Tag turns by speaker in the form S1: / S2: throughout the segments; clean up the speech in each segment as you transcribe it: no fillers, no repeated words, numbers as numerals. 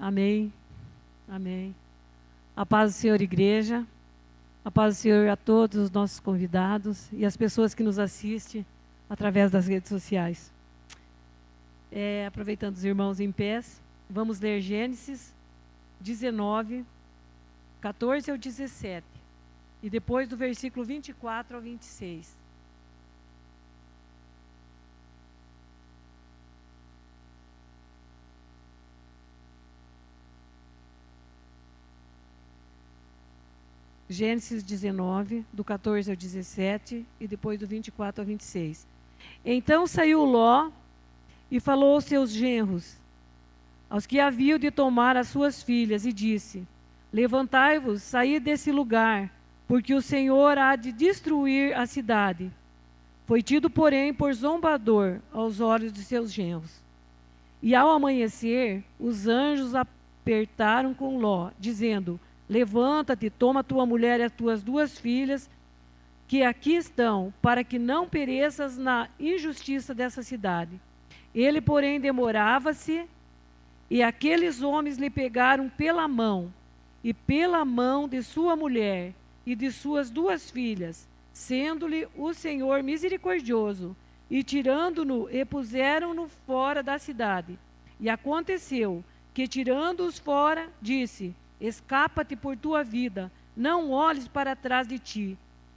S1: Amém. Amém. A paz do Senhor, igreja. A paz do Senhor a todos os nossos convidados e as pessoas que nos assistem através das redes sociais. Aproveitando os irmãos em pés, vamos ler Gênesis 19, 14 ao 17. E depois do versículo 24 ao 26. Gênesis 19, do 14 ao 17, e depois do 24 ao 26. Então saiu Ló e falou aos seus genros, aos que haviam de tomar as suas filhas, e disse: Levantai-vos, saí desse lugar, porque o Senhor há de destruir a cidade. Foi tido, porém, por zombador aos olhos de seus genros. E ao amanhecer, os anjos apertaram com Ló, dizendo: Levanta-te, toma tua mulher e as tuas duas filhas, que aqui estão, para que não pereças na injustiça dessa cidade. Ele, porém, demorava-se, e aqueles homens lhe pegaram pela mão, e pela mão de sua mulher e de suas duas filhas, sendo-lhe o Senhor misericordioso, e tirando-no, e puseram-no fora da cidade. E aconteceu que, tirando-os fora, disse: Escapa-te por tua vida, não olhes para trás de ti,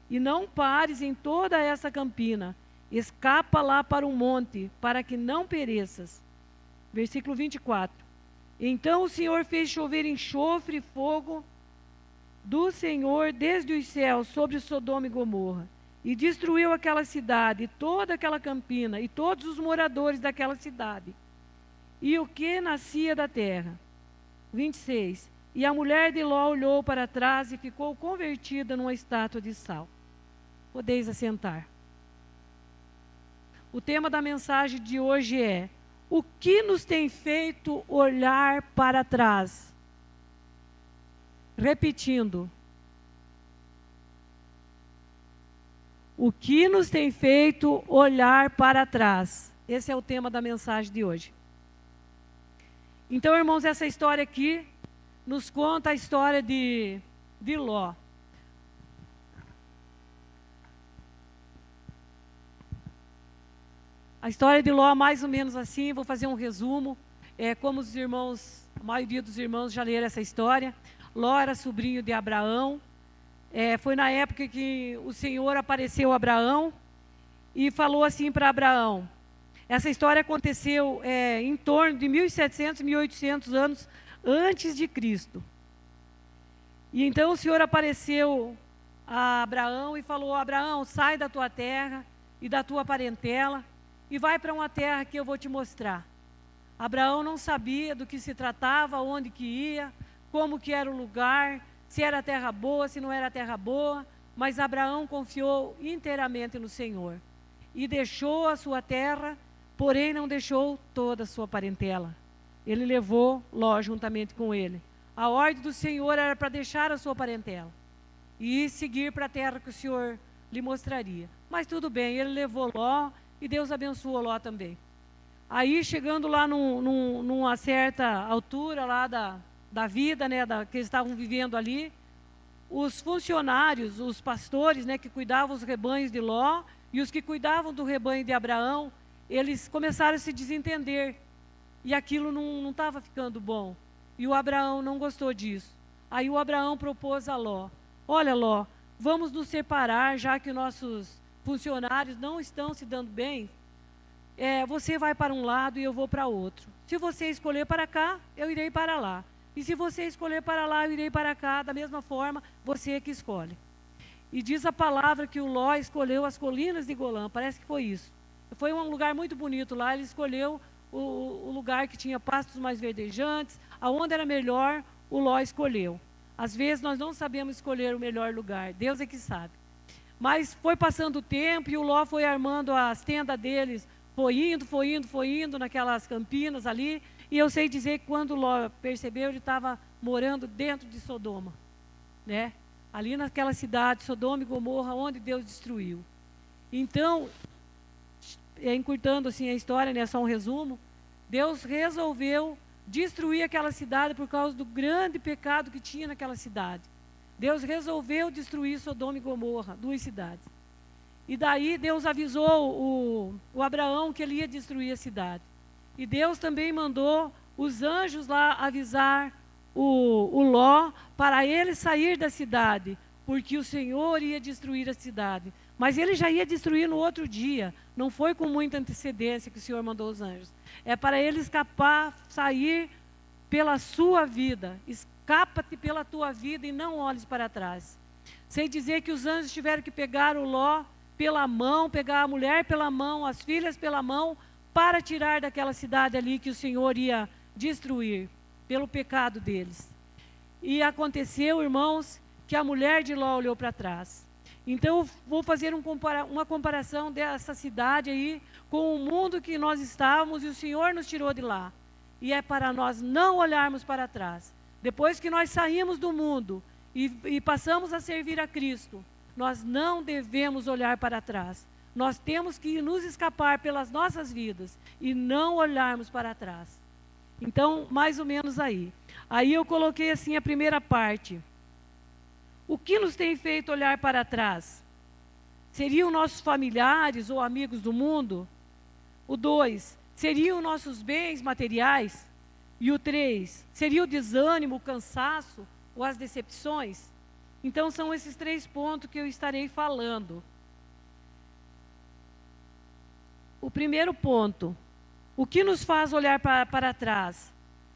S1: e não pares em toda essa campina. Escapa lá para o monte, para que não pereças. Versículo 24. Então o Senhor fez chover enxofre e fogo do Senhor desde os céus sobre Sodoma e Gomorra, e destruiu aquela cidade, toda aquela campina, e todos os moradores daquela cidade, e o que nascia da terra. 26. E a mulher de Ló olhou para trás e ficou convertida numa estátua de sal. Podeis assentar. O tema da mensagem de hoje é: o que nos tem feito olhar para trás? Repetindo. O que nos tem feito olhar para trás? Esse é o tema da mensagem de hoje. Então, irmãos, essa história aqui nos conta a história de Ló. A história de Ló é mais ou menos assim, vou fazer um resumo. Como os irmãos, a maioria dos irmãos já leram essa história. Ló era sobrinho de Abraão. Foi na época que o Senhor apareceu a Abraão e falou assim para Abraão. Essa história aconteceu em torno de 1700, 1800 anos antes de Cristo. E então o Senhor apareceu a Abraão e falou: Abraão, sai da tua terra e da tua parentela e vai para uma terra que eu vou te mostrar. Abraão não sabia do que se tratava, onde que ia, como que era o lugar, se era terra boa, se não era terra boa, mas Abraão confiou inteiramente no Senhor e deixou a sua terra, porém não deixou toda a sua parentela. Ele levou Ló juntamente com ele. A ordem do Senhor era para deixar a sua parentela e seguir para a terra que o Senhor lhe mostraria. Mas tudo bem, ele levou Ló e Deus abençoou Ló também. Aí, chegando lá numa certa altura lá da vida, né, que eles estavam vivendo ali, os funcionários, os pastores, né, que cuidavam os rebanhos de Ló e os que cuidavam do rebanho de Abraão, eles começaram a se desentender. E aquilo não estava ficando bom. E o Abraão não gostou disso. Aí o Abraão propôs a Ló: olha, Ló, vamos nos separar, já que nossos funcionários não estão se dando bem. Você vai para um lado e eu vou para outro. Se você escolher para cá, eu irei para lá. E se você escolher para lá, eu irei para cá. Da mesma forma, você é que escolhe. E diz a palavra que o Ló escolheu as colinas de Golã. Parece que foi isso. Foi um lugar muito bonito lá. Ele escolheu o lugar que tinha pastos mais verdejantes, aonde era melhor, o Ló escolheu. Às vezes nós não sabemos escolher o melhor lugar, Deus é que sabe. Mas foi passando o tempo e o Ló foi armando as tendas deles, foi indo naquelas campinas ali, e eu sei dizer que quando o Ló percebeu, ele estava morando dentro de Sodoma, né? Ali naquela cidade, Sodoma e Gomorra, onde Deus destruiu. Então, encurtando assim a história, né, só um resumo, Deus resolveu destruir aquela cidade por causa do grande pecado que tinha naquela cidade. Deus resolveu destruir Sodoma e Gomorra, 2 cidades. E daí Deus avisou o Abraão que ele ia destruir a cidade. E Deus também mandou os anjos lá avisar o Ló para ele sair da cidade, porque o Senhor ia destruir a cidade. Mas ele já ia destruir no outro dia, não foi com muita antecedência que o Senhor mandou os anjos. É para ele escapar, sair pela sua vida. Escapa-te pela tua vida e não olhes para trás. Sem dizer que os anjos tiveram que pegar o Ló pela mão, pegar a mulher pela mão, as filhas pela mão, para tirar daquela cidade ali que o Senhor ia destruir, pelo pecado deles. E aconteceu, irmãos, que a mulher de Ló olhou para trás. Então, eu vou fazer uma comparação dessa cidade aí com o mundo que nós estávamos e o Senhor nos tirou de lá. E é para nós não olharmos para trás. Depois que nós saímos do mundo e passamos a servir a Cristo, nós não devemos olhar para trás. Nós temos que nos escapar pelas nossas vidas e não olharmos para trás. Então, mais ou menos aí. Aí eu coloquei assim a primeira parte. O que nos tem feito olhar para trás? Seriam nossos familiares ou amigos do mundo? O 2, seriam nossos bens materiais? E o 3, seria o desânimo, o cansaço ou as decepções? Então, são esses 3 pontos que eu estarei falando. O primeiro ponto, o que nos faz olhar para trás?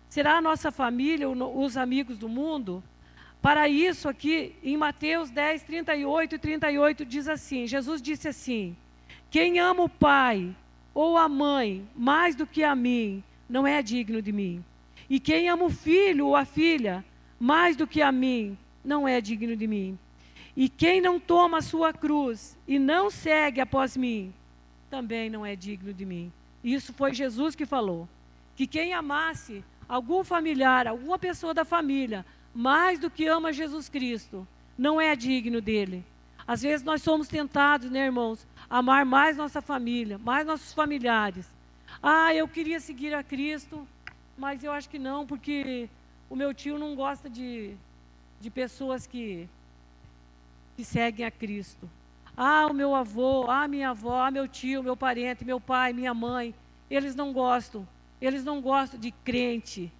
S1: Será a nossa família, os amigos do mundo? Para isso aqui, em Mateus 10, 38 e 38, diz assim, Jesus disse assim, quem ama o pai ou a mãe mais do que a mim, não é digno de mim. E quem ama o filho ou a filha mais do que a mim, não é digno de mim. E quem não toma a sua cruz e não segue após mim, também não é digno de mim. Isso foi Jesus que falou. Que quem amasse algum familiar, alguma pessoa da família, mais do que ama Jesus Cristo, não é digno dele. Às vezes nós somos tentados, né, irmãos, a amar mais nossa família, mais nossos familiares. Ah, eu queria seguir a Cristo, mas eu acho que não, porque o meu tio não gosta de pessoas que seguem a Cristo. Ah, o meu avô, ah, minha avó, ah, meu tio, meu parente, meu pai, minha mãe, eles não gostam de crente.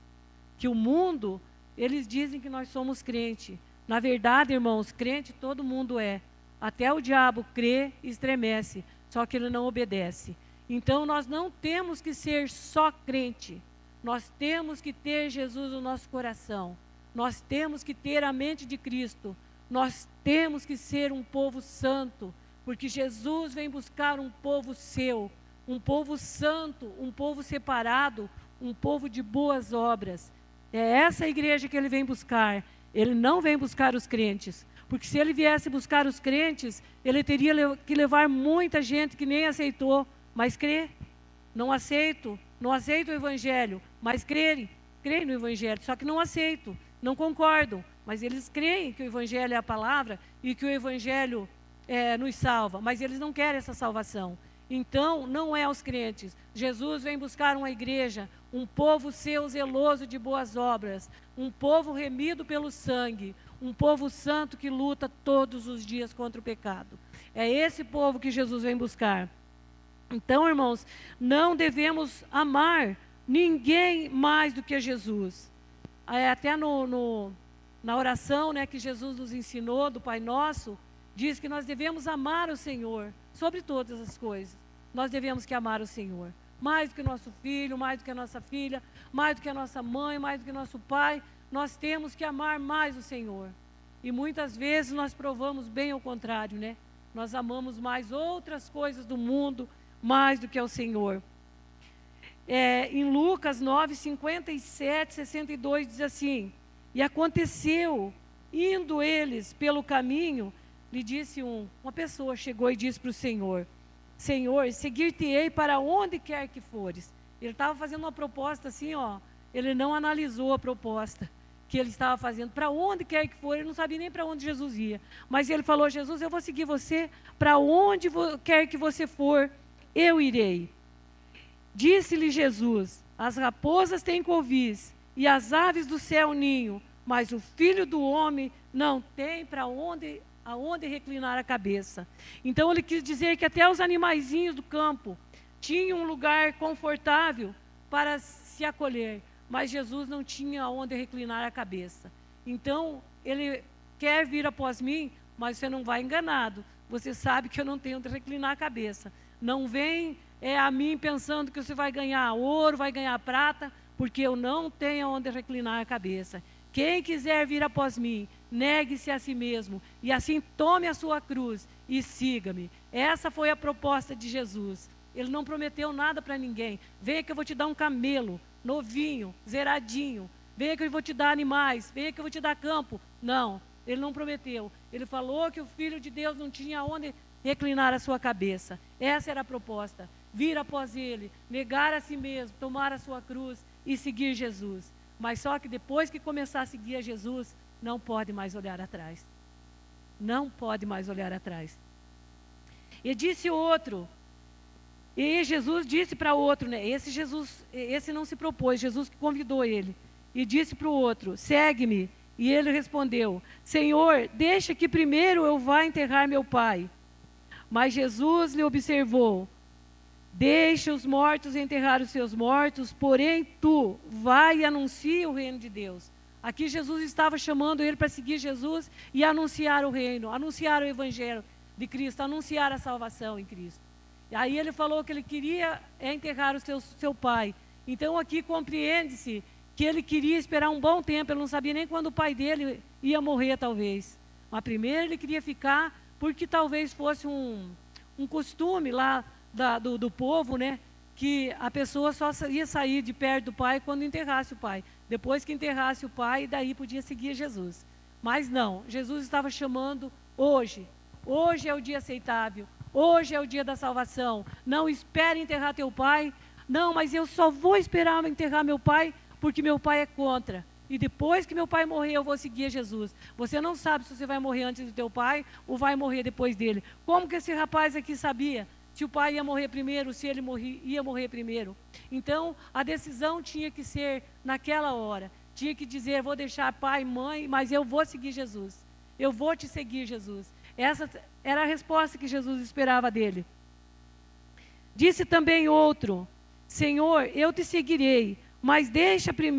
S1: Que o mundo, eles dizem que nós somos crente. Na verdade, irmãos, crente todo mundo é. Até o diabo crê e estremece, só que ele não obedece. Então, nós não temos que ser só crente. Nós temos que ter Jesus no nosso coração. Nós temos que ter a mente de Cristo. Nós temos que ser um povo santo, porque Jesus vem buscar um povo seu, um povo santo, um povo separado, um povo de boas obras. É essa a igreja que ele vem buscar. Ele não vem buscar os crentes, porque se ele viesse buscar os crentes, ele teria que levar muita gente que nem aceitou, mas crê. Não aceito o evangelho, mas creem no evangelho, só que não aceito, não concordam. Mas eles creem que o evangelho é a palavra e que o evangelho nos salva, mas eles não querem essa salvação. Então, não é os crentes. Jesus vem buscar uma igreja, um povo seu zeloso de boas obras, um povo remido pelo sangue, um povo santo que luta todos os dias contra o pecado. É esse povo que Jesus vem buscar. Então, irmãos, não devemos amar ninguém mais do que a Jesus. Até na oração, né, que Jesus nos ensinou, do Pai Nosso, diz que nós devemos amar o Senhor sobre todas as coisas. Nós devemos que amar o Senhor. Mais do que o nosso filho, mais do que a nossa filha, mais do que a nossa mãe, mais do que o nosso pai. Nós temos que amar mais o Senhor. E muitas vezes nós provamos bem ao contrário, né? Nós amamos mais outras coisas do mundo, mais do que ao Senhor. Em Lucas 9, 57, 62, diz assim, e aconteceu, indo eles pelo caminho, lhe disse uma pessoa, chegou e disse para o Senhor, Senhor, seguir-te-ei para onde quer que fores. Ele estava fazendo uma proposta assim, ele não analisou a proposta que ele estava fazendo, para onde quer que for, ele não sabia nem para onde Jesus ia. Mas ele falou, Jesus, eu vou seguir você, para onde quer que você for, eu irei. Disse-lhe Jesus, As raposas têm covis e as aves do céu ninho, mas o Filho do Homem não tem aonde reclinar a cabeça. Então ele quis dizer que até os animaizinhos do campo tinham um lugar confortável para se acolher, mas Jesus não tinha aonde reclinar a cabeça. Então ele quer vir após mim, mas você não vai enganado. Você sabe que eu não tenho onde reclinar a cabeça. Não vem a mim pensando que você vai ganhar ouro, vai ganhar prata, porque eu não tenho onde reclinar a cabeça. Quem quiser vir após mim, negue-se a si mesmo, e assim tome a sua cruz e siga-me. Essa foi a proposta de Jesus. Ele não prometeu nada para ninguém. Venha que eu vou te dar um camelo, novinho, zeradinho. Venha que eu vou te dar animais, venha que eu vou te dar campo. Não, ele não prometeu. Ele falou que o Filho de Deus não tinha onde reclinar a sua cabeça. Essa era a proposta. Vir após ele, negar a si mesmo, tomar a sua cruz e seguir Jesus. Mas só que depois que começar a seguir a Jesus, não pode mais olhar atrás. Não pode mais olhar atrás. E disse outro, e Jesus disse para outro, né? Esse não se propôs, Jesus que convidou ele. E disse para o outro, segue-me. E ele respondeu, Senhor, deixa que primeiro eu vá enterrar meu pai. Mas Jesus lhe observou, deixa os mortos enterrar os seus mortos, porém tu vai e anuncia o reino de Deus. Aqui Jesus estava chamando ele para seguir Jesus e anunciar o reino, anunciar o evangelho de Cristo, anunciar a salvação em Cristo. E aí ele falou que ele queria enterrar o seu pai. Então aqui compreende-se que ele queria esperar um bom tempo, ele não sabia nem quando o pai dele ia morrer talvez. Mas primeiro ele queria ficar, porque talvez fosse um costume lá do povo, né? Que a pessoa só ia sair de perto do pai quando enterrasse o pai. Depois que enterrasse o pai, daí podia seguir Jesus. Mas não, Jesus estava chamando hoje. Hoje é o dia aceitável. Hoje é o dia da salvação. Não espere enterrar teu pai. Não, mas eu só vou esperar enterrar meu pai porque meu pai é contra. E depois que meu pai morrer, eu vou seguir Jesus. Você não sabe se você vai morrer antes do teu pai ou vai morrer depois dele. Como que esse rapaz aqui sabia se o pai ia morrer primeiro, se ele ia morrer primeiro? Então, a decisão tinha que ser naquela hora. Tinha que dizer, vou deixar pai e mãe, mas eu vou seguir Jesus. Eu vou te seguir, Jesus. Essa era a resposta que Jesus esperava dele. Disse também outro, Senhor, eu te seguirei, mas deixa-me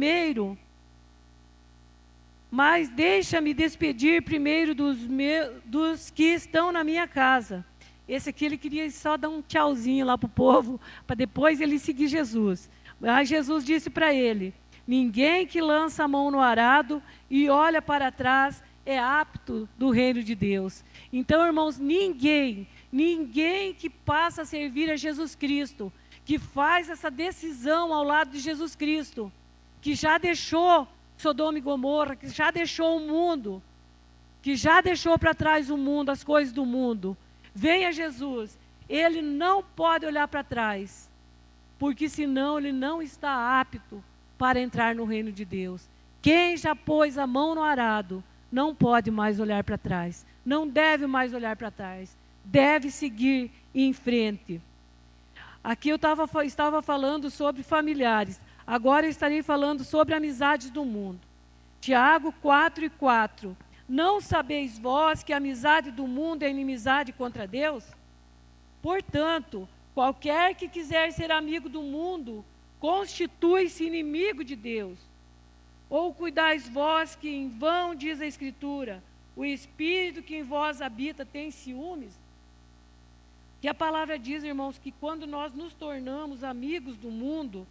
S1: despedir primeiro dos que estão na minha casa. Esse aqui ele queria só dar um tchauzinho lá para o povo, para depois ele seguir Jesus. Mas Jesus disse para ele, ninguém que lança a mão no arado e olha para trás é apto do reino de Deus. Então, irmãos, ninguém que passa a servir a Jesus Cristo, que faz essa decisão ao lado de Jesus Cristo, que já deixou Sodoma e Gomorra, que já deixou o mundo, que já deixou para trás o mundo, as coisas do mundo, venha Jesus, ele não pode olhar para trás, porque senão ele não está apto para entrar no reino de Deus. Quem já pôs a mão no arado, não pode mais olhar para trás, não deve mais olhar para trás, deve seguir em frente. Aqui eu estava falando sobre familiares, agora eu estarei falando sobre amizades do mundo. Tiago 4:4. Não sabeis vós que a amizade do mundo é inimizade contra Deus? Portanto, qualquer que quiser ser amigo do mundo, constitui-se inimigo de Deus. Ou cuidais vós que em vão, diz a Escritura, o Espírito que em vós habita tem ciúmes? Que a palavra diz, irmãos, que quando nós nos tornamos amigos do mundo,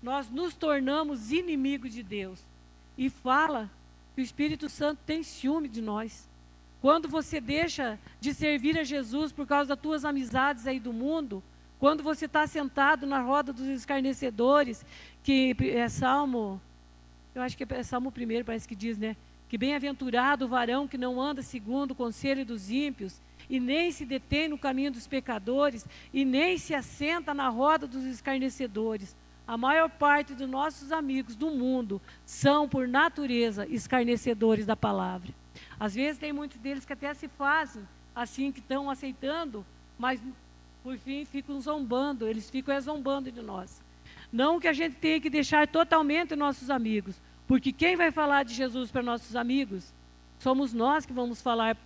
S1: nós nos tornamos inimigos de Deus. E fala que o Espírito Santo tem ciúme de nós. Quando você deixa de servir a Jesus por causa das tuas amizades aí do mundo, quando você está sentado na roda dos escarnecedores, que é Salmo, eu acho que é Salmo 1, parece que diz, né? Que bem-aventurado o varão que não anda segundo o conselho dos ímpios, e nem se detém no caminho dos pecadores, e nem se assenta na roda dos escarnecedores. A maior parte dos nossos amigos do mundo são, por natureza, escarnecedores da palavra. Às vezes tem muitos deles que até se fazem assim, que estão aceitando, mas por fim ficam zombando, eles ficam zombando de nós. Não que a gente tenha que deixar totalmente nossos amigos, porque quem vai falar de Jesus para nossos amigos? Somos nós que vamos falar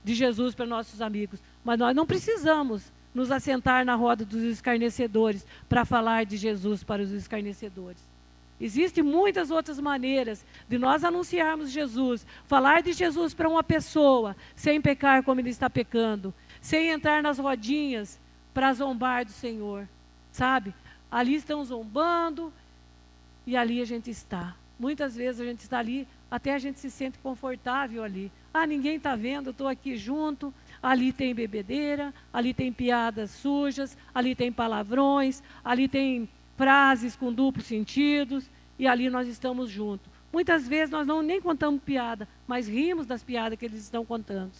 S1: de Jesus para nossos amigos. Mas nós não precisamos nos assentar na roda dos escarnecedores para falar de Jesus para os escarnecedores. Existem muitas outras maneiras de nós anunciarmos Jesus, falar de Jesus para uma pessoa, sem pecar como ele está pecando, sem entrar nas rodinhas para zombar do Senhor, sabe? Ali estão zombando e ali a gente está. Muitas vezes a gente está ali, até a gente se sente confortável ali. Ah, ninguém está vendo, eu estou aqui junto. Ali tem bebedeira, ali tem piadas sujas, ali tem palavrões, ali tem frases com duplos sentidos, e ali nós estamos juntos. Muitas vezes nós nem contamos piada, mas rimos das piadas que eles estão contando.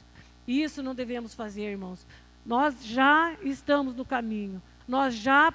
S1: E isso não devemos fazer, irmãos. Nós já estamos no caminho, nós já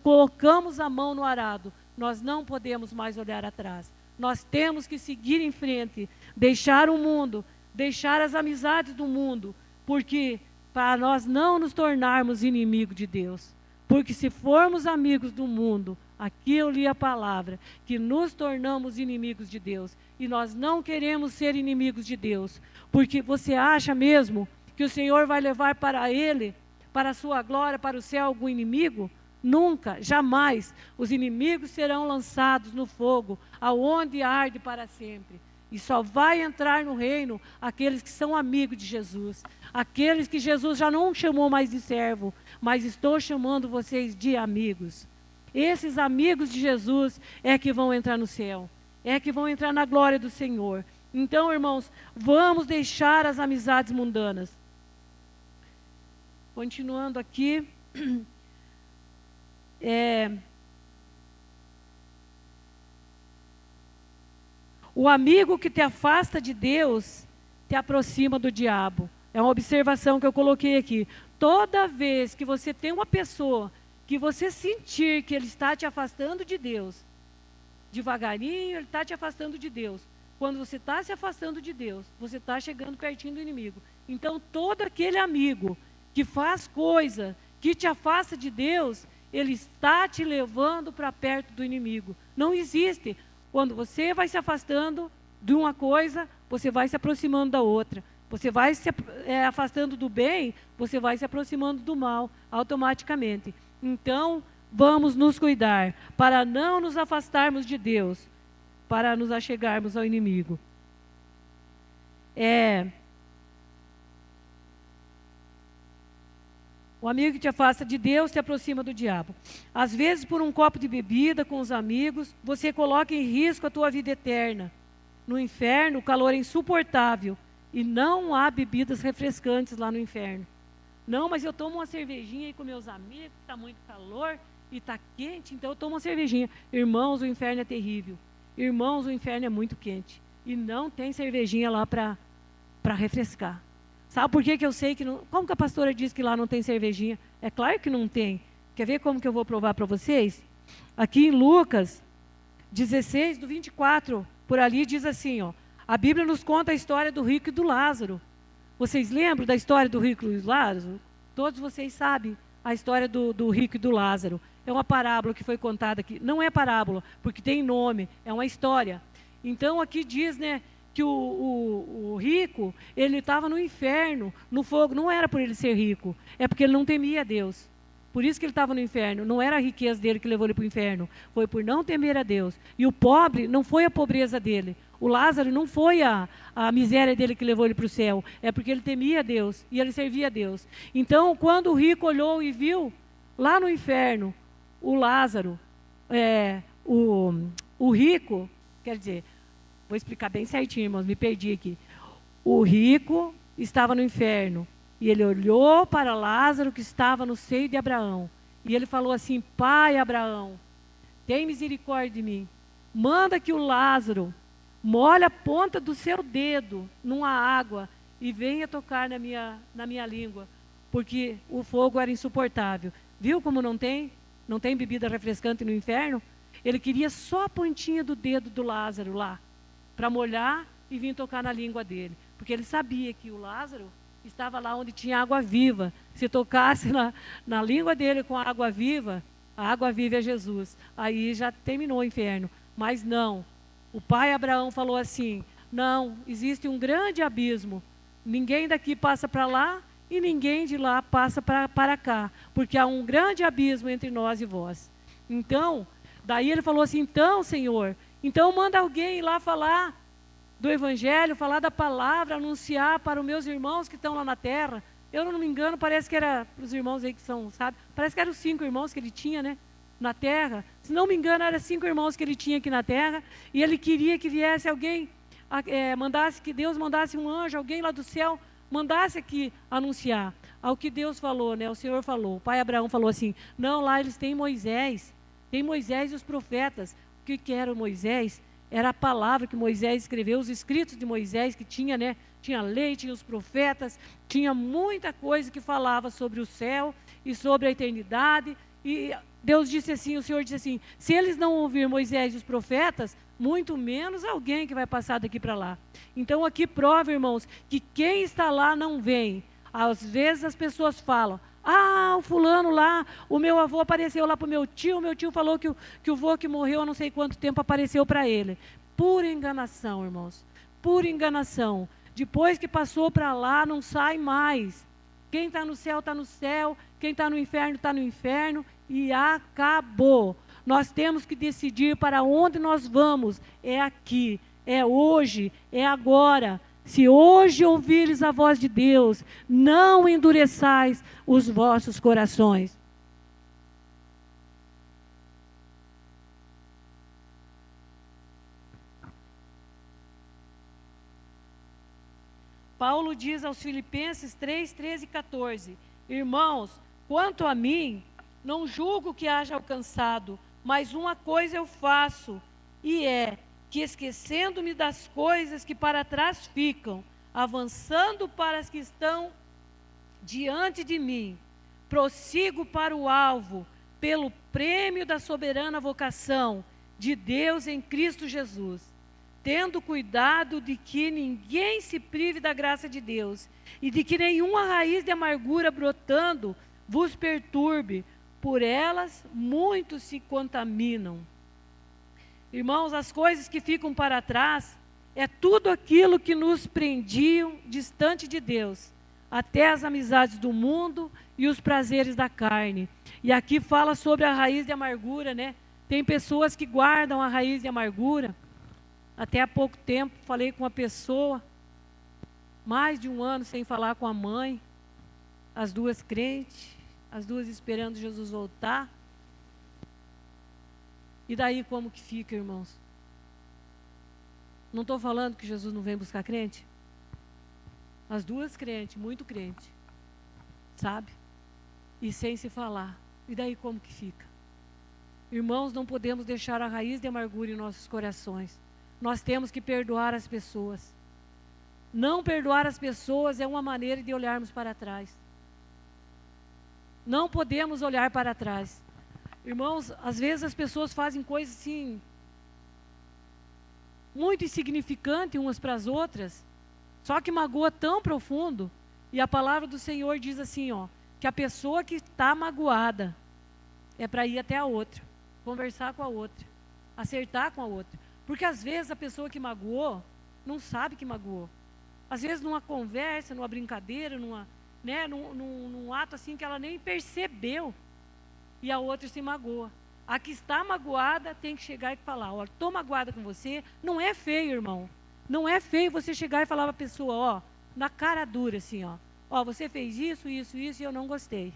S1: colocamos a mão no arado, nós não podemos mais olhar atrás. Nós temos que seguir em frente, deixar o mundo, deixar as amizades do mundo, porque para nós não nos tornarmos inimigos de Deus. Porque se formos amigos do mundo, aqui eu li a palavra, que nos tornamos inimigos de Deus. E nós não queremos ser inimigos de Deus. Porque você acha mesmo que o Senhor vai levar para Ele, para a sua glória, para o céu, algum inimigo? Nunca, jamais. Os inimigos serão lançados no fogo, aonde arde para sempre. E só vai entrar no reino aqueles que são amigos de Jesus. Aqueles que Jesus já não chamou mais de servo, mas estou chamando vocês de amigos. Esses amigos de Jesus é que vão entrar no céu, é que vão entrar na glória do Senhor. Então, irmãos, vamos deixar as amizades mundanas. Continuando aqui, o amigo que te afasta de Deus te aproxima do diabo. É uma observação que eu coloquei aqui. Toda vez que você tem uma pessoa que você sentir que ele está te afastando de Deus, devagarinho ele está te afastando de Deus. Quando você está se afastando de Deus, você está chegando pertinho do inimigo. Então, todo aquele amigo que faz coisa que te afasta de Deus, ele está te levando para perto do inimigo. Não existe. Quando você vai se afastando de uma coisa, você vai se aproximando da outra. Você vai se afastando do bem, você vai se aproximando do mal, automaticamente. Então, vamos nos cuidar, para não nos afastarmos de Deus, para nos achegarmos ao inimigo. O amigo que te afasta de Deus te aproxima do diabo. Às vezes, por um copo de bebida com os amigos, você coloca em risco a tua vida eterna. No inferno, o calor é insuportável e não há bebidas refrescantes lá no inferno. Não, mas eu tomo uma cervejinha aí com meus amigos, está muito calor e está quente, então eu tomo uma cervejinha. Irmãos, o inferno é terrível. Irmãos, o inferno é muito quente. E não tem cervejinha lá para refrescar. Sabe por que eu sei que não... Como que a pastora diz que lá não tem cervejinha? É claro que não tem. Quer ver como que eu vou provar para vocês? Aqui em Lucas 16, do 24, por ali diz assim, ó. A Bíblia nos conta a história do rico e do Lázaro. Vocês lembram da história do rico e do Lázaro? Todos vocês sabem a história do rico e do Lázaro. É uma parábola que foi contada aqui. Não é parábola, porque tem nome, é uma história. Então aqui diz, né, que o rico, ele estava no inferno, no fogo. Não era por ele ser rico, é porque ele não temia a Deus. Por isso que ele estava no inferno. Não era a riqueza dele que levou ele para o inferno, foi por não temer a Deus. E o pobre não foi a pobreza dele. O Lázaro não foi a miséria dele que levou ele para o céu, é porque ele temia a Deus e ele servia a Deus. Então, quando o rico olhou e viu lá no inferno o Lázaro, o rico, quer dizer, vou explicar bem certinho, irmãos, me perdi aqui. O rico estava no inferno e ele olhou para Lázaro que estava no seio de Abraão. E ele falou assim: Pai Abraão, tem misericórdia de mim. Manda que o Lázaro molhe a ponta do seu dedo numa água e venha tocar na minha língua, porque o fogo era insuportável. Viu como não tem? Não tem bebida refrescante no inferno? Ele queria só a pontinha do dedo do Lázaro lá, para molhar e vir tocar na língua dele. Porque ele sabia que o Lázaro estava lá onde tinha água viva. Se tocasse na língua dele com a água viva, A água viva é Jesus. Aí já terminou o inferno. Mas não. O pai Abraão falou assim: não, existe um grande abismo. Ninguém daqui passa para lá e ninguém de lá passa para cá. Porque há um grande abismo entre nós e vós. Então, daí ele falou assim: então, Senhor, então manda alguém ir lá falar do Evangelho, falar da palavra, anunciar para os meus irmãos que estão lá na terra. Eu não me engano, parece que era para os irmãos aí que são, sabe? Parece que eram 5 irmãos que ele tinha, né? Na terra. Se não me engano, eram 5 irmãos que ele tinha aqui na terra. E ele queria que viesse alguém, que Deus mandasse um anjo, alguém lá do céu, mandasse aqui anunciar. Ao que Deus falou, né? O Senhor falou. O pai Abraão falou assim: não, lá eles têm Moisés. Tem Moisés e os profetas. O que era o Moisés? Era a palavra que Moisés escreveu, os escritos de Moisés que tinha, né? Tinha lei, tinha os profetas, tinha muita coisa que falava sobre o céu e sobre a eternidade. E Deus disse assim, o Senhor disse assim: se eles não ouvir Moisés e os profetas, muito menos alguém que vai passar daqui para lá. Então aqui prova, irmãos, que quem está lá não vem. Às vezes as pessoas falam: ah, o fulano lá, o meu avô apareceu lá para o meu tio falou que o avô que morreu há não sei quanto tempo apareceu para ele. Pura enganação, irmãos, pura enganação. Depois que passou para lá, não sai mais. Quem está no céu, está no céu. Quem está no inferno, está no inferno. E acabou. Nós temos que decidir para onde nós vamos. É aqui, é hoje, é agora. Se hoje ouvires a voz de Deus, não endureçais os vossos corações. Paulo diz aos Filipenses 3, 13 e 14: irmãos, quanto a mim, não julgo que haja alcançado, mas uma coisa eu faço, e é que, esquecendo-me das coisas que para trás ficam, avançando para as que estão diante de mim, prossigo para o alvo, pelo prêmio da soberana vocação de Deus em Cristo Jesus. Tendo cuidado de que ninguém se prive da graça de Deus, e de que nenhuma raiz de amargura brotando vos perturbe, por elas muitos se contaminam. Irmãos, as coisas que ficam para trás é tudo aquilo que nos prendiam distante de Deus, até as amizades do mundo e os prazeres da carne. E aqui fala sobre a raiz de amargura, né? Tem pessoas que guardam a raiz de amargura. Até há pouco tempo falei com uma pessoa, mais de um ano sem falar com a mãe, as duas crentes, as duas esperando Jesus voltar. E daí como que fica, irmãos? Não estou falando que Jesus não vem buscar crente? As duas crentes, muito crente, sabe? E sem se falar. E daí como que fica? Irmãos, não podemos deixar a raiz de amargura em nossos corações. Nós temos que perdoar as pessoas. Não perdoar as pessoas é uma maneira de olharmos para trás. Não podemos olhar para trás. Irmãos, às vezes as pessoas fazem coisas assim, muito insignificantes umas para as outras, só que magoa tão profundo. E a palavra do Senhor diz assim, ó, que a pessoa que está magoada é para ir até a outra, conversar com a outra, acertar com a outra. Porque às vezes a pessoa que magoou não sabe que magoou. Às vezes numa conversa, numa brincadeira, num ato assim que ela nem percebeu, e a outra se magoa. A que está magoada tem que chegar e falar: ó, estou magoada com você. Não é feio, irmão. Não é feio você chegar e falar para a pessoa, ó, na cara dura assim, ó, você fez isso, isso, isso e eu não gostei.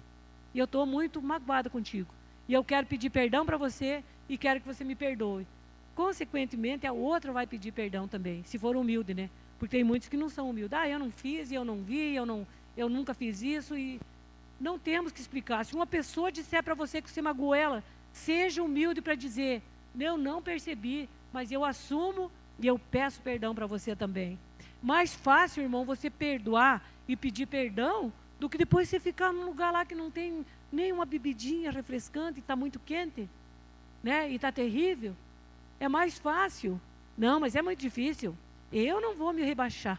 S1: E eu estou muito magoada contigo. E eu quero pedir perdão para você e quero que você me perdoe. Consequentemente, a outra vai pedir perdão também, se for humilde, né? Porque tem muitos que não são humildes. Ah, eu não fiz, eu não vi, eu nunca fiz isso. E não temos que explicar. Se uma pessoa disser para você que você magoou ela, seja humilde para dizer: eu não percebi, mas eu assumo e eu peço perdão para você também. Mais fácil, irmão, você perdoar e pedir perdão do que depois você ficar num lugar lá que não tem nem uma bebidinha refrescante e está muito quente, né? E está terrível. É mais fácil. Não, mas é muito difícil. Eu não vou me rebaixar.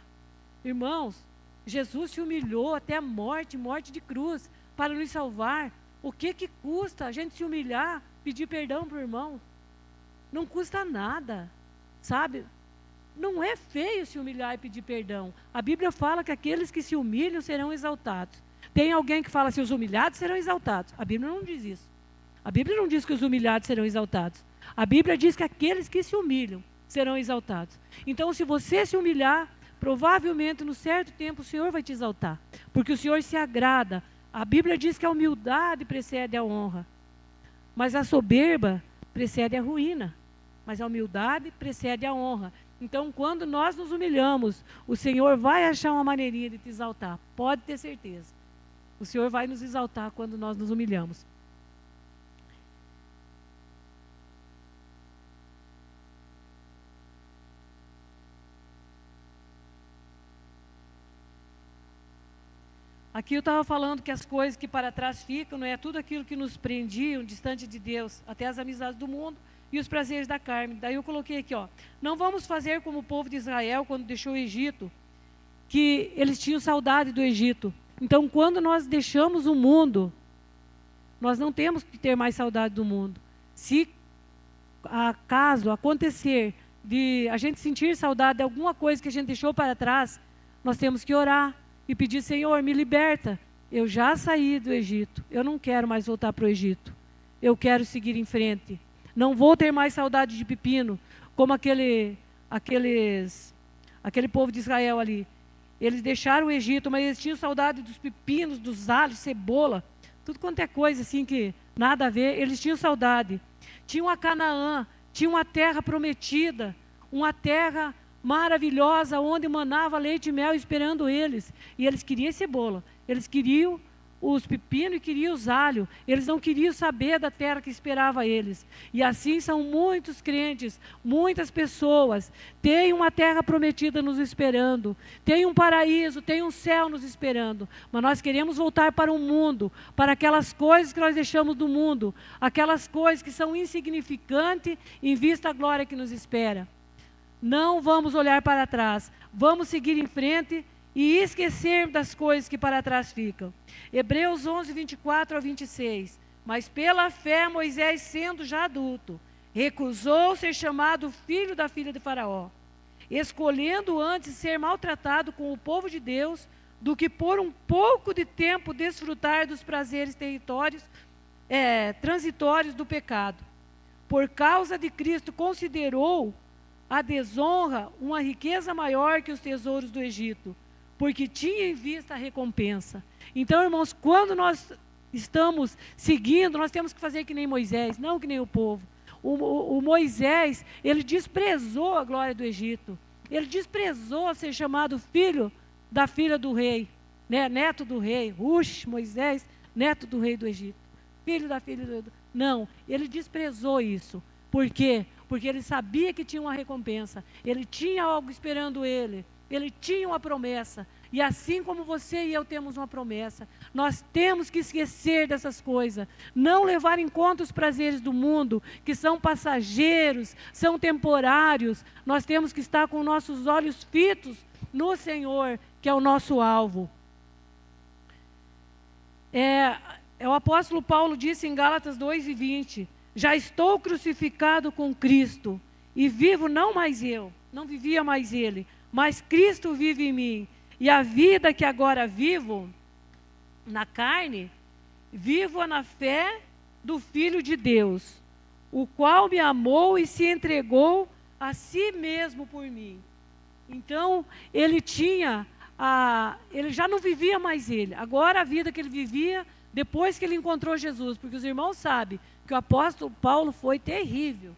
S1: Irmãos, Jesus se humilhou até a morte, morte de cruz, para nos salvar. O que custa a gente se humilhar, pedir perdão para o irmão? Não custa nada, sabe? Não é feio se humilhar e pedir perdão. A Bíblia fala que aqueles que se humilham serão exaltados. Tem alguém que fala assim, os humilhados serão exaltados. A Bíblia não diz isso. A Bíblia não diz que os humilhados serão exaltados. A Bíblia diz que aqueles que se humilham serão exaltados. Então, se você se humilhar, provavelmente, no certo tempo, o Senhor vai te exaltar. Porque o Senhor se agrada. A Bíblia diz que a humildade precede a honra. Mas a soberba precede a ruína. Mas a humildade precede a honra. Então, quando nós nos humilhamos, o Senhor vai achar uma maneirinha de te exaltar. Pode ter certeza. O Senhor vai nos exaltar quando nós nos humilhamos. Aqui eu estava falando que as coisas que para trás ficam, não é tudo aquilo que nos prendiam distante de Deus, até as amizades do mundo e os prazeres da carne. Daí eu coloquei aqui, ó, não vamos fazer como o povo de Israel quando deixou o Egito, que eles tinham saudade do Egito. Então, quando nós deixamos o mundo, nós não temos que ter mais saudade do mundo. Se acaso acontecer de a gente sentir saudade de alguma coisa que a gente deixou para trás, nós temos que orar e pedir, Senhor, me liberta. Eu já saí do Egito, eu não quero mais voltar para o Egito. Eu quero seguir em frente. Não vou ter mais saudade de pepino, como aquele povo de Israel ali. Eles deixaram o Egito, mas eles tinham saudade dos pepinos, dos alhos, cebola, tudo quanto é coisa assim que nada a ver. Eles tinham saudade. Tinham a Canaã, tinham uma terra prometida, uma terra maravilhosa, onde manava leite e mel esperando eles. E eles queriam cebola, eles queriam os pepinos e queriam os alhos. Eles não queriam saber da terra que esperava eles. E assim são muitos crentes, muitas pessoas. Tem uma terra prometida nos esperando, tem um paraíso, tem um céu nos esperando. Mas nós queremos voltar para o mundo, para aquelas coisas que nós deixamos do mundo, aquelas coisas que são insignificantes em vista à glória que nos espera. Não vamos olhar para trás, vamos seguir em frente e esquecer das coisas que para trás ficam. Hebreus 11, 24 a 26. Mas pela fé Moisés, sendo já adulto, recusou ser chamado filho da filha de Faraó, escolhendo antes ser maltratado com o povo de Deus, do que por um pouco de tempo desfrutar dos prazeres transitórios do pecado. Por causa de Cristo considerou a desonra uma riqueza maior que os tesouros do Egito, porque tinha em vista a recompensa. Então, irmãos, quando nós estamos seguindo, nós temos que fazer que nem Moisés, não que nem o povo. O Moisés, ele desprezou a glória do Egito. Ele desprezou ser chamado filho da filha do rei, né? Neto do rei. Moisés, neto do rei do Egito. Filho da filha do... Não, ele desprezou isso. Por quê? Porque ele sabia que tinha uma recompensa. Ele tinha algo esperando ele. Ele tinha uma promessa. E assim como você e eu temos uma promessa, nós temos que esquecer dessas coisas. Não levar em conta os prazeres do mundo, que são passageiros, são temporários. Nós temos que estar com nossos olhos fitos no Senhor, que é o nosso alvo. O apóstolo Paulo disse em Gálatas 2:20, já estou crucificado com Cristo, e vivo não mais eu, não vivia mais ele, mas Cristo vive em mim. E a vida que agora vivo na carne, vivo-a na fé do Filho de Deus, o qual me amou e se entregou a si mesmo por mim. Então, ele já não vivia mais ele. Agora a vida que ele vivia, depois que ele encontrou Jesus, porque os irmãos sabem que o apóstolo Paulo foi terrível.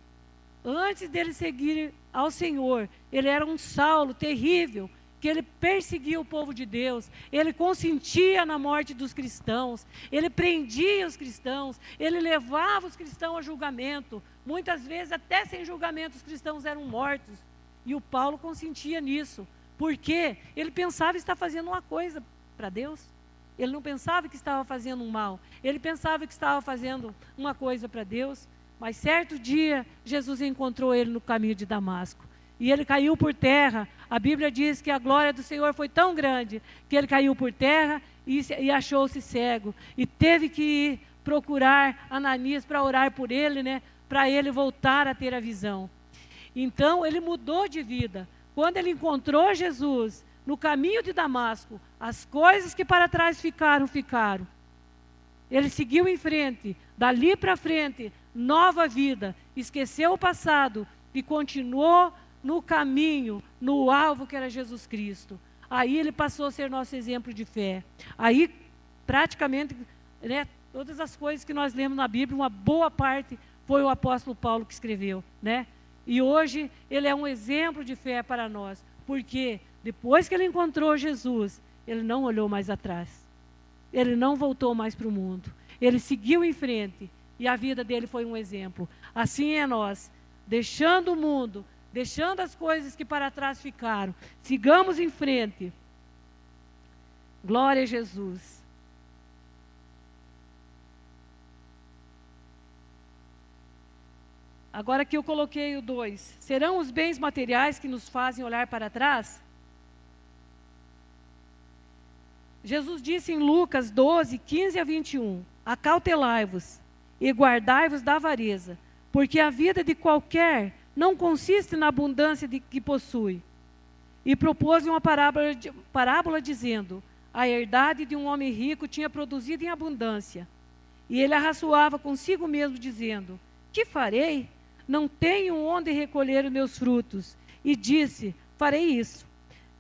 S1: Antes dele seguir ao Senhor, ele era um Saulo terrível, que ele perseguia o povo de Deus, ele consentia na morte dos cristãos, ele prendia os cristãos, ele levava os cristãos a julgamento, muitas vezes até sem julgamento os cristãos eram mortos, e o Paulo consentia nisso, porque ele pensava estar fazendo uma coisa para Deus, ele não pensava que estava fazendo um mal, ele pensava que estava fazendo uma coisa para Deus, mas certo dia Jesus encontrou ele no caminho de Damasco, e ele caiu por terra. A Bíblia diz que a glória do Senhor foi tão grande que ele caiu por terra e achou-se cego. E teve que ir procurar Ananias para orar por ele, né? Para ele voltar a ter a visão. Então, ele mudou de vida. Quando ele encontrou Jesus no caminho de Damasco, as coisas que para trás ficaram, ficaram. Ele seguiu em frente, dali para frente, nova vida, esqueceu o passado e continuou no caminho, no alvo que era Jesus Cristo. Aí ele passou a ser nosso exemplo de fé. Aí, praticamente, né, todas as coisas que nós lemos na Bíblia, uma boa parte foi o apóstolo Paulo que escreveu, né? E hoje ele é um exemplo de fé para nós, porque depois que ele encontrou Jesus, ele não olhou mais atrás. Ele não voltou mais para o mundo. Ele seguiu em frente e a vida dele foi um exemplo. Assim é nós, deixando o mundo, deixando as coisas que para trás ficaram, sigamos em frente. Glória a Jesus. Agora que eu coloquei o 2. Serão os bens materiais que nos fazem olhar para trás? Jesus disse em Lucas 12, 15 a 21. Acautelai-vos e guardai-vos da avareza, porque a vida de qualquer não consiste na abundância de que possui. E propôs uma parábola dizendo, a herdade de um homem rico tinha produzido em abundância. E ele arrazoava consigo mesmo, dizendo, que farei? Não tenho onde recolher os meus frutos. E disse, farei isso,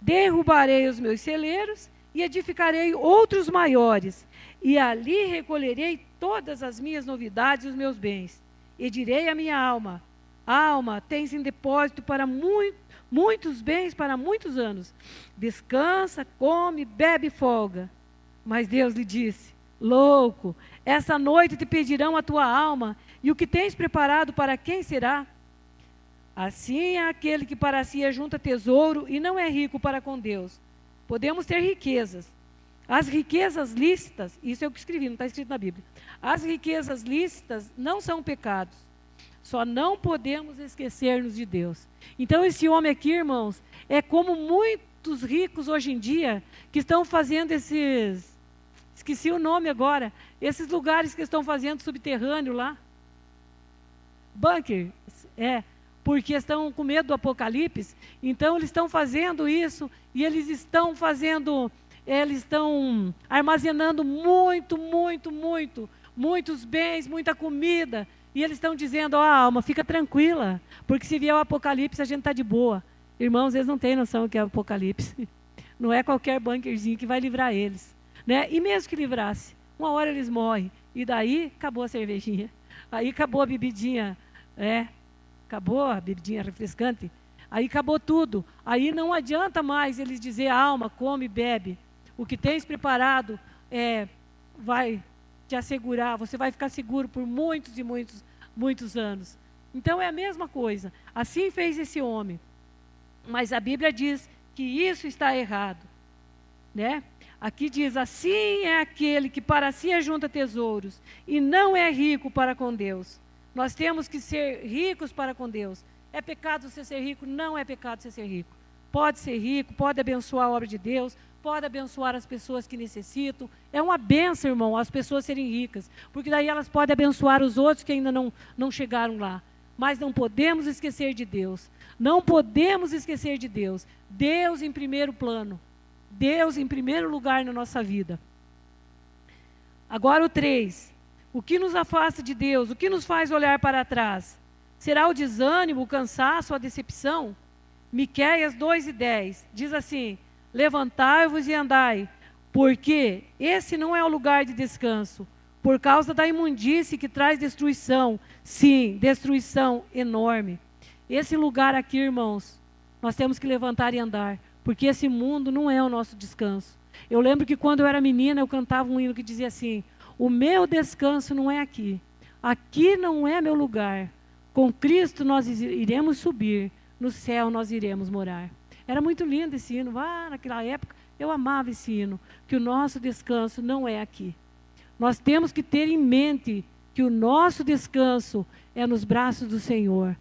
S1: derrubarei os meus celeiros e edificarei outros maiores, e ali recolherei todas as minhas novidades e os meus bens. E direi à minha alma, alma, tens em depósito para muitos bens para muitos anos. Descansa, come, bebe e folga. Mas Deus lhe disse, louco, essa noite te pedirão a tua alma, e o que tens preparado para quem será? Assim é aquele que para si ajunta tesouro e não é rico para com Deus. Podemos ter riquezas. As riquezas lícitas, isso é o que escrevi, não está escrito na Bíblia. As riquezas lícitas não são pecados. Só não podemos esquecer-nos de Deus. Então esse homem aqui, irmãos, é como muitos ricos hoje em dia, que estão fazendo esses, esqueci o nome agora, esses lugares que estão fazendo subterrâneo lá. Bunker, porque estão com medo do apocalipse, então eles estão fazendo isso, e eles estão armazenando muitos bens, muita comida, e eles estão dizendo, alma, fica tranquila, porque se vier o apocalipse a gente está de boa. Irmãos, eles não têm noção do que é o apocalipse, não é qualquer bunkerzinho que vai livrar eles, né? E mesmo que livrasse, uma hora eles morrem, e daí acabou a cervejinha, aí acabou a bebidinha, acabou a bebidinha refrescante, aí acabou tudo. Aí não adianta mais eles dizer, alma, come e bebe. O que tens preparado vai te assegurar, você vai ficar seguro por muitos e muitos anos. Então é a mesma coisa. Assim fez esse homem. Mas a Bíblia diz que isso está errado, né? Aqui diz, assim é aquele que para si ajunta tesouros e não é rico para com Deus. Nós temos que ser ricos para com Deus. É pecado você ser rico? Não é pecado você ser rico. Pode ser rico, pode abençoar a obra de Deus, pode abençoar as pessoas que necessitam. É uma bênção, irmão, as pessoas serem ricas, porque daí elas podem abençoar os outros que ainda não chegaram lá. Mas não podemos esquecer de Deus. Não podemos esquecer de Deus. Deus em primeiro plano. Deus em primeiro lugar na nossa vida. Agora o 3. O que nos afasta de Deus? O que nos faz olhar para trás? Será o desânimo, o cansaço, a decepção? Miqueias 2:10 diz assim, levantai-vos e andai, porque esse não é o lugar de descanso, por causa da imundície que traz destruição, sim, destruição enorme. Esse lugar aqui, irmãos, nós temos que levantar e andar, porque esse mundo não é o nosso descanso. Eu lembro que quando eu era menina, eu cantava um hino que dizia assim, o meu descanso não é aqui, aqui não é meu lugar, com Cristo nós iremos subir, no céu nós iremos morar. Era muito lindo esse hino, naquela época eu amava esse hino, que o nosso descanso não é aqui. Nós temos que ter em mente que o nosso descanso é nos braços do Senhor.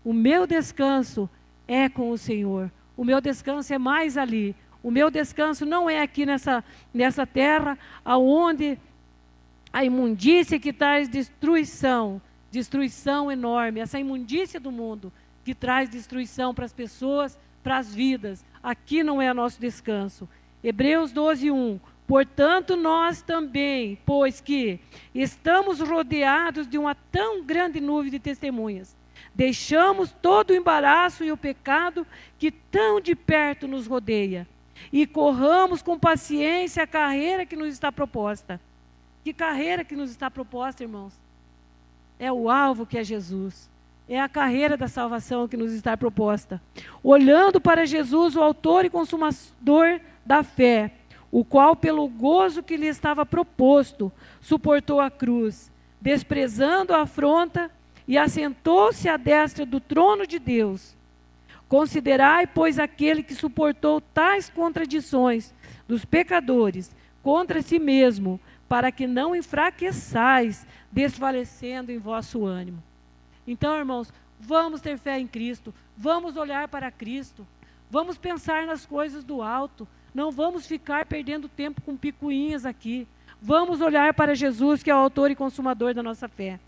S1: O meu descanso é com o Senhor, o meu descanso é mais ali. O meu descanso não é aqui nessa terra, aonde a imundícia que traz destruição, destruição enorme, essa imundícia do mundo que traz destruição para as pessoas, para as vidas. Aqui não é nosso descanso. Hebreus 12:1. Portanto, nós também, pois que estamos rodeados de uma tão grande nuvem de testemunhas, deixamos todo o embaraço e o pecado que tão de perto nos rodeia, e corramos com paciência a carreira que nos está proposta. Que carreira que nos está proposta, irmãos? É o alvo que é Jesus. É a carreira da salvação que nos está proposta. Olhando para Jesus, o autor e consumador da fé, o qual, pelo gozo que lhe estava proposto, suportou a cruz, desprezando a afronta, e assentou-se à destra do trono de Deus. Considerai, pois, aquele que suportou tais contradições dos pecadores contra si mesmo, para que não enfraqueçais, desfalecendo em vosso ânimo. Então, irmãos, vamos ter fé em Cristo, vamos olhar para Cristo, vamos pensar nas coisas do alto, não vamos ficar perdendo tempo com picuinhas aqui. Vamos olhar para Jesus, que é o autor e consumador da nossa fé,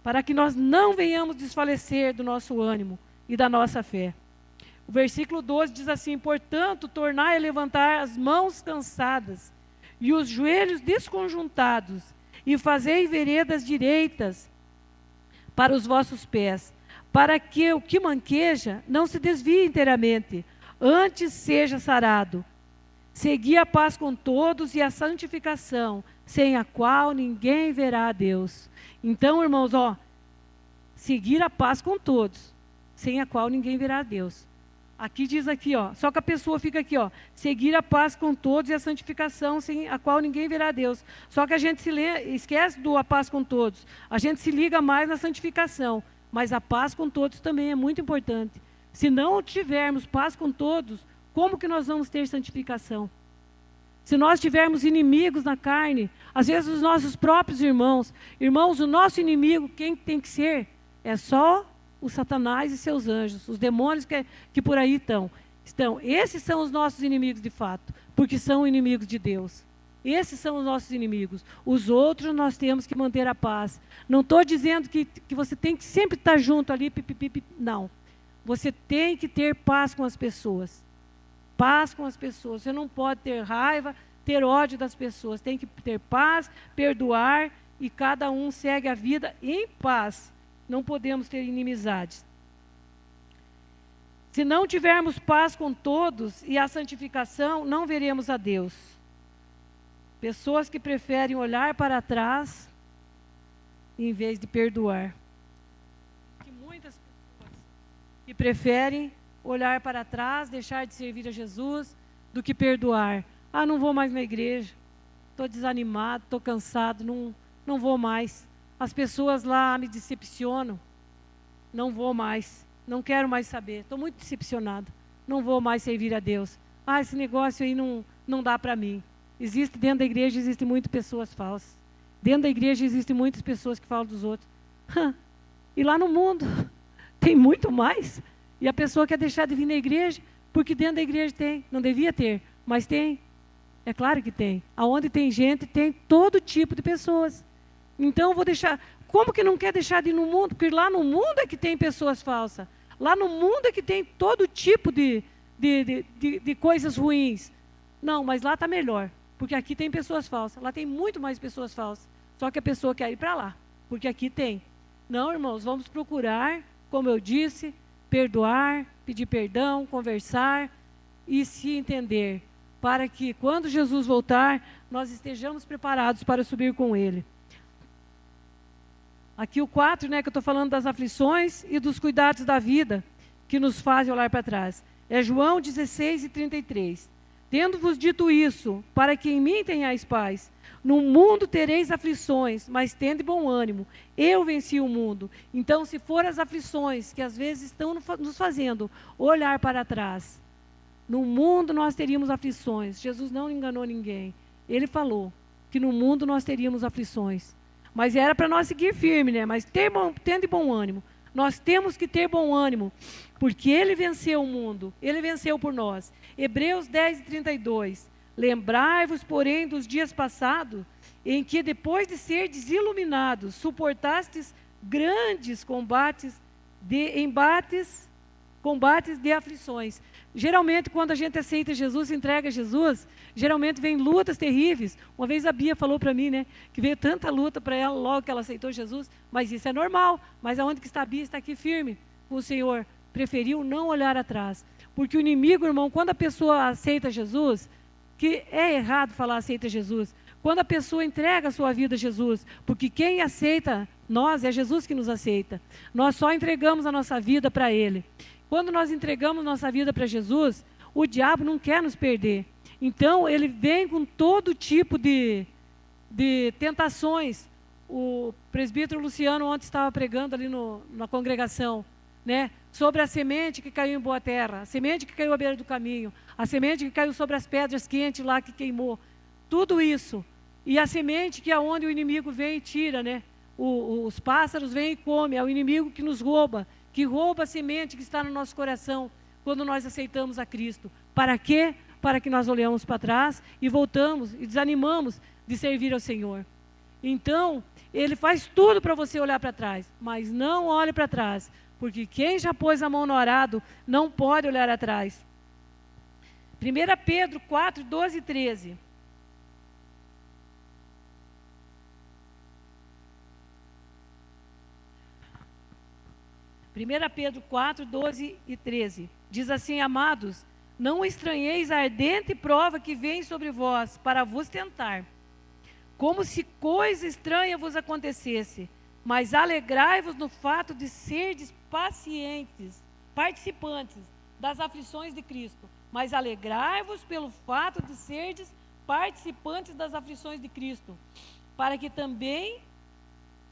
S1: para que nós não venhamos desfalecer do nosso ânimo e da nossa fé. O versículo 12 diz assim: portanto, tornai a levantar as mãos cansadas e os joelhos desconjuntados, e fazei veredas direitas para os vossos pés, para que o que manqueja não se desvie inteiramente, antes seja sarado. Segui a paz com todos e a santificação, sem a qual ninguém verá a Deus. Então, irmãos, seguir a paz com todos, sem a qual ninguém verá a Deus. Aqui diz aqui, só que a pessoa fica aqui, seguir a paz com todos e a santificação, sem a qual ninguém verá a Deus. Só que a gente esquece do a paz com todos, a gente se liga mais na santificação, mas a paz com todos também é muito importante. Se não tivermos paz com todos, como que nós vamos ter santificação? Se nós tivermos inimigos na carne, às vezes os nossos próprios irmãos, o nosso inimigo, quem tem que ser? É só o Satanás e seus anjos, os demônios que por aí estão. Esses são os nossos inimigos de fato, porque são inimigos de Deus. Esses são os nossos inimigos. Os outros nós temos que manter a paz. Não estou dizendo que você tem que sempre estar junto ali, não. Você tem que ter paz com as pessoas. Paz com as pessoas. Você não pode ter raiva, ter ódio das pessoas. Tem que ter paz, perdoar, e cada um segue a vida em paz. Não podemos ter inimizades. Se não tivermos paz com todos e a santificação, não veremos a Deus. Pessoas que preferem olhar para trás em vez de perdoar. Que muitas pessoas que preferem olhar para trás, deixar de servir a Jesus, do que perdoar. Não vou mais na igreja, estou desanimado, estou cansado, não vou mais. As pessoas lá me decepcionam, não vou mais, não quero mais saber, estou muito decepcionado, não vou mais servir a Deus. Esse negócio aí não dá para mim. Dentro da igreja existem muitas pessoas falsas. Dentro da igreja existem muitas pessoas que falam dos outros. E lá no mundo tem muito mais. E a pessoa quer deixar de vir na igreja, porque dentro da igreja tem. Não devia ter, mas tem. É claro que tem. Aonde tem gente, tem todo tipo de pessoas. Então, vou deixar... Como que não quer deixar de ir no mundo? Porque lá no mundo é que tem pessoas falsas. Lá no mundo é que tem todo tipo de coisas ruins. Não, mas lá está melhor. Porque aqui tem pessoas falsas. Lá tem muito mais pessoas falsas. Só que a pessoa quer ir para lá. Porque aqui tem. Não, irmãos, vamos procurar, como eu disse, perdoar, pedir perdão, conversar e se entender. Para que quando Jesus voltar, nós estejamos preparados para subir com Ele. Aqui o 4, que eu estou falando das aflições e dos cuidados da vida, que nos fazem olhar para trás. É João 16:33. Tendo-vos dito isso, para que em mim tenhais paz. No mundo tereis aflições, mas tende bom ânimo. Eu venci o mundo. Então, se for as aflições que às vezes estão nos fazendo olhar para trás, no mundo nós teríamos aflições. Jesus não enganou ninguém. Ele falou que no mundo nós teríamos aflições. Mas era para nós seguir firme, Mas tende bom ânimo. Nós temos que ter bom ânimo, porque Ele venceu o mundo. Ele venceu por nós. Hebreus 10:32. Lembrai-vos, porém, dos dias passados, em que depois de serdes iluminados, suportastes grandes combates de aflições. Geralmente, quando a gente aceita Jesus, se entrega a Jesus, geralmente vem lutas terríveis. Uma vez a Bia falou para mim, né, que veio tanta luta para ela logo que ela aceitou Jesus, mas isso é normal. Mas aonde que está a Bia? Está aqui firme com o Senhor. Preferiu não olhar atrás. Porque o inimigo, irmão, quando a pessoa aceita Jesus, que é errado falar aceita Jesus, quando a pessoa entrega a sua vida a Jesus, porque quem aceita nós, é Jesus que nos aceita. Nós só entregamos a nossa vida para Ele. Quando nós entregamos nossa vida para Jesus, o diabo não quer nos perder. Então, ele vem com todo tipo de tentações. O presbítero Luciano ontem estava pregando ali na congregação, né, sobre a semente que caiu em boa terra, a semente que caiu à beira do caminho, a semente que caiu sobre as pedras quentes lá que queimou. Tudo isso. E a semente que é onde o inimigo vem e tira, né? Os pássaros vêm e comem. É o inimigo que nos rouba, que rouba a semente que está no nosso coração quando nós aceitamos a Cristo. Para quê? Para que nós olhamos para trás e voltamos e desanimamos de servir ao Senhor. Então, Ele faz tudo para você olhar para trás, mas não olhe para trás, porque quem já pôs a mão no arado não pode olhar atrás. 1 Pedro 4, 12 e 13. 1 Pedro 4, 12 e 13. Diz assim: amados, não estranheis a ardente prova que vem sobre vós para vos tentar, como se coisa estranha vos acontecesse, mas alegrai-vos no fato de serdes pacientes, participantes das aflições de Cristo. Mas alegrai-vos pelo fato de serdes participantes das aflições de Cristo, para que também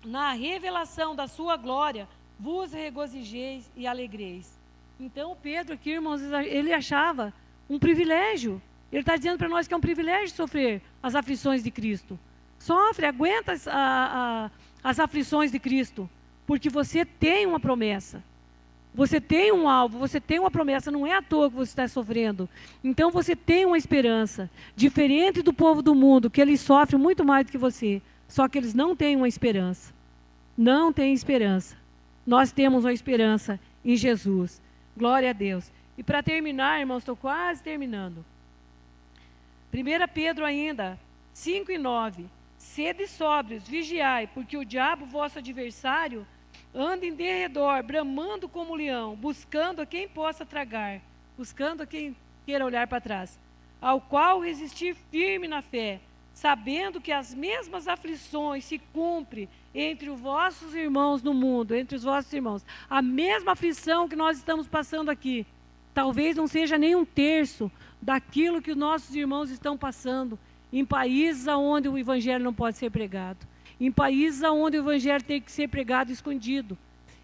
S1: na revelação da sua glória vos regozijeis e alegreis. Então, Pedro aqui, irmãos, ele achava um privilégio. Ele está dizendo para nós que é um privilégio sofrer as aflições de Cristo. Sofre, aguenta as aflições de Cristo, porque você tem uma promessa. Você tem um alvo, você tem uma promessa, não é à toa que você está sofrendo. Então você tem uma esperança. Diferente do povo do mundo, que eles sofrem muito mais do que você. Só que eles não têm uma esperança. Não têm esperança. Nós temos uma esperança em Jesus. Glória a Deus. E para terminar, irmãos, estou quase terminando. 1 Pedro ainda, 5 e 9. Sede sóbrios, vigiai, porque o diabo, vosso adversário, anda em derredor, bramando como leão, buscando a quem possa tragar, buscando a quem queira olhar para trás, ao qual resistir firme na fé, sabendo que as mesmas aflições se cumprem entre os vossos irmãos no mundo, entre os vossos irmãos. A mesma aflição que nós estamos passando aqui, talvez não seja nem um terço daquilo que os nossos irmãos estão passando em países onde o evangelho não pode ser pregado, em países onde o evangelho tem que ser pregado escondido.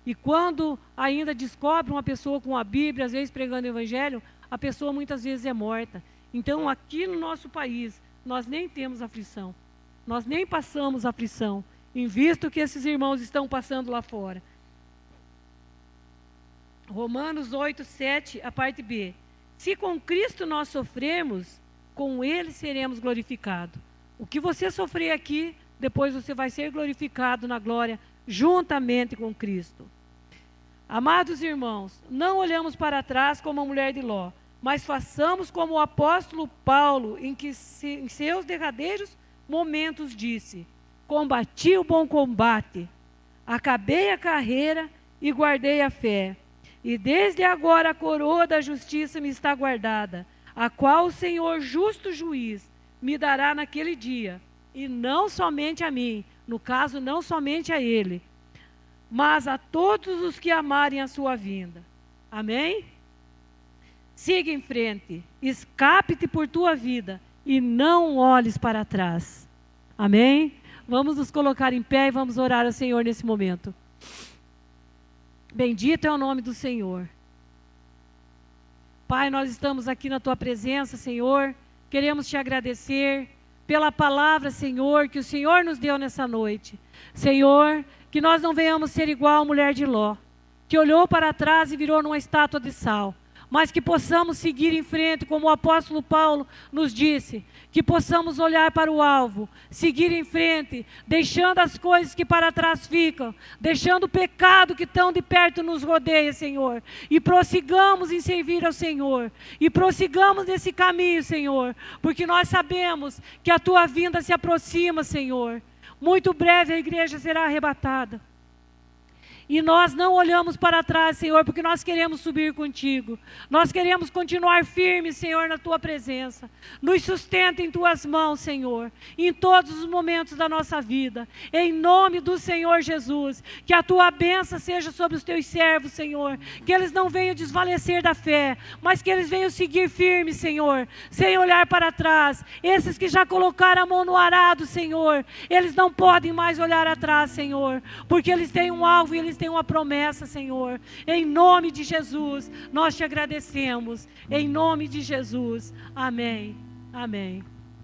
S1: E quando ainda descobre uma pessoa com a Bíblia, às vezes pregando o evangelho, a pessoa muitas vezes é morta. Então, aqui no nosso país, nós nem temos aflição, nós nem passamos aflição, em visto que esses irmãos estão passando lá fora. Romanos 8, 7, a parte B. Se com Cristo nós sofremos, com Ele seremos glorificados. O que você sofrer aqui, depois você vai ser glorificado na glória, juntamente com Cristo. Amados irmãos, não olhamos para trás como a mulher de Ló, mas façamos como o apóstolo Paulo, em seus derradeiros momentos disse: combati o bom combate, acabei a carreira e guardei a fé. E desde agora a coroa da justiça me está guardada, a qual o Senhor, justo juiz, me dará naquele dia, e não somente a mim, no caso não somente a ele, mas a todos os que amarem a sua vinda. Amém? Siga em frente, escape-te por tua vida e não olhes para trás. Amém? Vamos nos colocar em pé e vamos orar ao Senhor nesse momento. Bendito é o nome do Senhor. Pai, nós estamos aqui na tua presença, Senhor. Queremos te agradecer pela palavra, Senhor, que o Senhor nos deu nessa noite. Senhor, que nós não venhamos ser igual a mulher de Ló, que olhou para trás e virou numa estátua de sal. mas que possamos seguir em frente, como o apóstolo Paulo nos disse, que possamos olhar para o alvo, seguir em frente, deixando as coisas que para trás ficam, deixando o pecado que tão de perto nos rodeia, Senhor, e prossigamos em servir ao Senhor, e prossigamos nesse caminho, Senhor, porque nós sabemos que a Tua vinda se aproxima, Senhor. Muito breve a igreja será arrebatada. E nós não olhamos para trás, Senhor, porque nós queremos subir contigo. Nós queremos continuar firmes, Senhor, na Tua presença. Nos sustenta em Tuas mãos, Senhor, em todos os momentos da nossa vida. Em nome do Senhor Jesus, que a Tua bênção seja sobre os Teus servos, Senhor. Que eles não venham desfalecer da fé, mas que eles venham seguir firmes, Senhor, sem olhar para trás. Esses que já colocaram a mão no arado, Senhor, eles não podem mais olhar atrás, Senhor, porque eles têm um alvo e eles têm uma promessa, Senhor. Em nome de Jesus, nós te agradecemos. Em nome de Jesus. Amém. Amém.